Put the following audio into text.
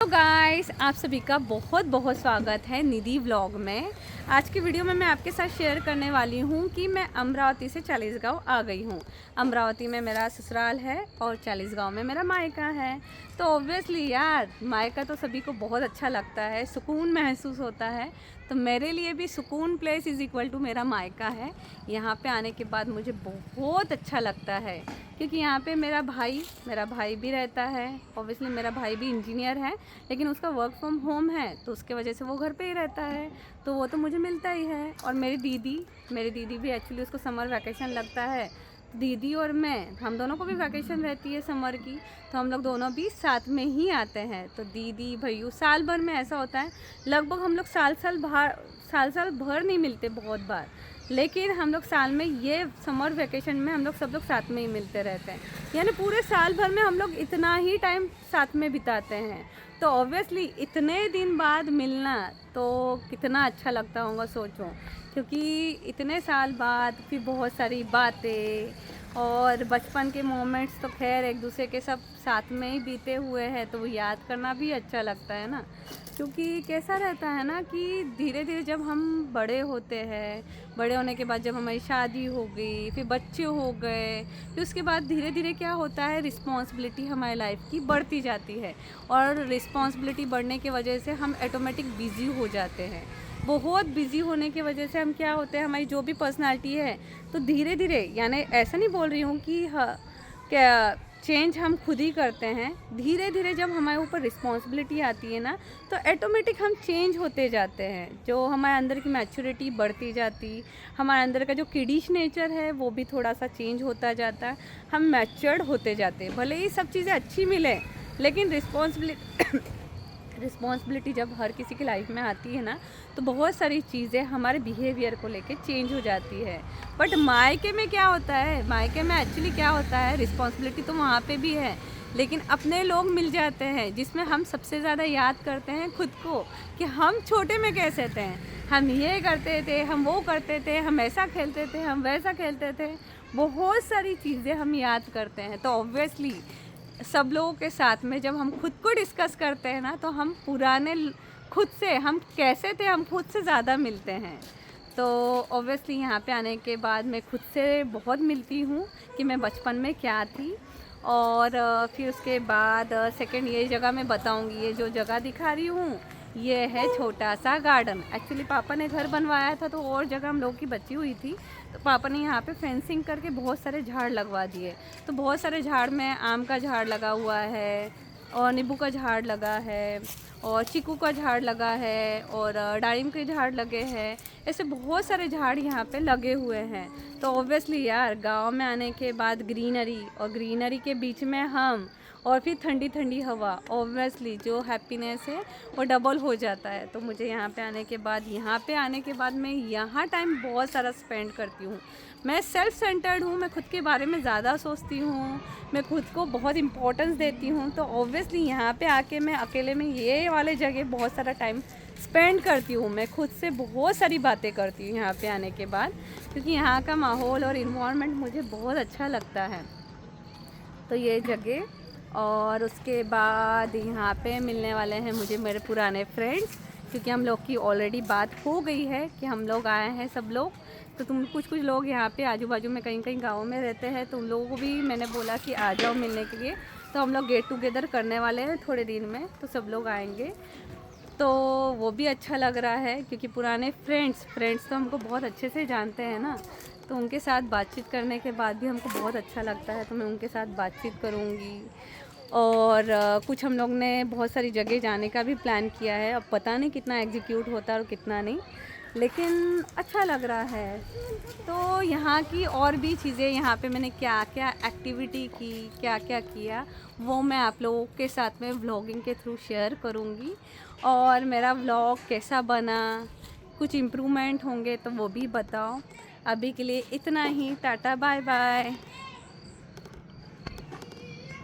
तो गाइस, आप सभी का बहुत बहुत स्वागत है निधि व्लॉग में। आज की वीडियो में मैं आपके साथ शेयर करने वाली हूँ कि मैं अमरावती से चालीसगांव आ गई हूँ। अमरावती में मेरा ससुराल है और चालीसगांव में मेरा मायका है। तो ऑब्वियसली यार, मायका तो सभी को बहुत अच्छा लगता है, सुकून महसूस होता है। तो मेरे लिए भी सुकून प्लेस इज़ इक्वल टू मेरा मायका है। यहाँ पे आने के बाद मुझे बहुत अच्छा लगता है क्योंकि यहाँ पे मेरा भाई भी रहता है। ऑब्वियसली मेरा भाई भी इंजीनियर है, लेकिन उसका वर्क फ्रॉम होम है तो उसके वजह से वो घर पे ही रहता है, तो वो तो मुझे मिलता ही है। और मेरी दीदी भी एक्चुअली उसको समर वैकेशन लगता है। दीदी और मैं, हम दोनों को भी वैकेशन रहती है समर की, तो हम लोग दोनों भी साथ में ही आते हैं। तो दीदी भैयू साल भर में ऐसा होता है, लगभग हम लोग साल भर नहीं मिलते बहुत बार, लेकिन हम लोग साल में ये समर वेकेशन में हम लोग सब लोग साथ में ही मिलते रहते हैं। यानी पूरे साल भर में हम लोग इतना ही टाइम साथ में बिताते हैं। तो ऑब्वियसली इतने दिन बाद मिलना तो कितना अच्छा लगता होगा सोचो, क्योंकि इतने साल बाद फिर बहुत सारी बातें और बचपन के मोमेंट्स तो खैर एक दूसरे के सब साथ में ही बीते हुए हैं, तो वो याद करना भी अच्छा लगता है ना। क्योंकि कैसा रहता है ना कि धीरे धीरे जब हम बड़े होते हैं, बड़े होने के बाद जब हमारी शादी हो गई, फिर बच्चे हो गए, फिर उसके बाद धीरे धीरे क्या होता है, रिस्पॉन्सिबिलिटी हमारी लाइफ की बढ़ती जाती है। और रिस्पॉन्सिबिलिटी बढ़ने की वजह से हम ऑटोमेटिक बिज़ी हो जाते हैं। बहुत बिज़ी होने की वजह से हम क्या होते हैं, हमारी जो भी पर्सनालिटी है, तो धीरे धीरे, यानी ऐसा नहीं बोल रही हूँ कि क्या चेंज हम खुद ही करते हैं। धीरे धीरे जब हमारे ऊपर रिस्पॉन्सिबिलिटी आती है ना, तो ऑटोमेटिक हम चेंज होते जाते हैं। जो हमारे अंदर की मैच्योरिटी बढ़ती जाती, हमारे अंदर का जो किडिश नेचर है वो भी थोड़ा सा चेंज होता जाता है। हम मैच्योर्ड होते जाते हैं। भले ही सब चीज़ें अच्छी मिले, लेकिन रिस्पॉन्सिबिलिटी जब हर किसी की लाइफ में आती है ना, तो बहुत सारी चीज़ें हमारे बिहेवियर को लेके चेंज हो जाती है। बट मायके में क्या होता है, मायके में एक्चुअली क्या होता है, रिस्पॉन्सिबिलिटी तो वहाँ पे भी है, लेकिन अपने लोग मिल जाते हैं जिसमें हम सबसे ज़्यादा याद करते हैं खुद को, कि हम छोटे में कैसे थे, हम ये करते थे, हम वो करते थे, हम ऐसा खेलते थे, हम वैसा खेलते थे। बहुत सारी चीज़ें हम याद करते हैं। तो ऑब्वियसली सब लोगों के साथ में जब हम खुद को डिस्कस करते हैं ना, तो हम पुराने खुद से, हम कैसे थे, हम खुद से ज़्यादा मिलते हैं। तो ऑब्वियसली यहाँ पे आने के बाद मैं खुद से बहुत मिलती हूँ कि मैं बचपन में क्या थी। और फिर उसके बाद सेकंड ये जगह मैं बताऊँगी। ये जो जगह दिखा रही हूँ, ये है छोटा सा गार्डन। एक्चुअली पापा ने घर बनवाया था, तो और जगह हम लोग की बची हुई थी, तो पापा ने यहाँ पे फेंसिंग करके बहुत सारे झाड़ लगवा दिए। तो बहुत सारे झाड़ में आम का झाड़ लगा हुआ है, और नींबू का झाड़ लगा है, और चीकू का झाड़ लगा है, और दारिम के झाड़ लगे हैं। ऐसे बहुत सारे झाड़ यहाँ पे लगे हुए हैं। तो ऑब्वियसली यार, गांव में आने के बाद ग्रीनरी, और ग्रीनरी के बीच में हम, और फिर ठंडी ठंडी हवा, ऑब्वियसली जो हैप्पीनेस है वो डबल हो जाता है। तो मुझे यहाँ पे आने के बाद मैं यहाँ टाइम बहुत सारा स्पेंड करती हूँ। मैं सेल्फ सेंटर्ड हूँ, मैं खुद के बारे में ज़्यादा सोचती हूँ, मैं खुद को बहुत इम्पोर्टेंस देती हूँ। तो ऑब्वियसली यहाँ पे आके मैं अकेले में ये वाले जगह बहुत सारा टाइम स्पेंड करती हूँ। मैं खुद से बहुत सारी बातें करती हूँ यहाँ पे आने के बाद, क्योंकि यहाँ का माहौल और इन्वायरमेंट मुझे बहुत अच्छा लगता है। तो ये जगह, और उसके बाद यहाँ पे मिलने वाले हैं मुझे मेरे पुराने फ्रेंड्स, क्योंकि हम लोग की ऑलरेडी बात हो गई है कि हम लोग आए हैं सब लोग। तो तुम कुछ लोग यहाँ पे आजू बाजू में कहीं कहीं गाँव में रहते हैं, तो उन लोगों को भी मैंने बोला कि आ जाओ मिलने के लिए। तो हम लोग गेट टुगेदर करने वाले हैं थोड़े दिन में, तो सब लोग आएंगे। तो वो भी अच्छा लग रहा है, क्योंकि पुराने फ्रेंड्स तो हमको बहुत अच्छे से जानते हैं ना, तो उनके साथ बातचीत करने के बाद भी हमको बहुत अच्छा लगता है। तो मैं उनके साथ बातचीत करूँगी। और कुछ हम लोग ने बहुत सारी जगह जाने का भी प्लान किया है। अब पता नहीं कितना एग्जीक्यूट होता है और कितना नहीं, लेकिन अच्छा लग रहा है। तो यहाँ की और भी चीज़ें, यहाँ पे मैंने क्या क्या एक्टिविटी की, क्या क्या किया, वो मैं आप लोगों के साथ में व्लॉगिंग के थ्रू शेयर करूँगी। और मेरा व्लॉग कैसा बना, कुछ इम्प्रूवमेंट होंगे तो वो भी बताओ। अभी के लिए इतना ही, टाटा बाय बाय।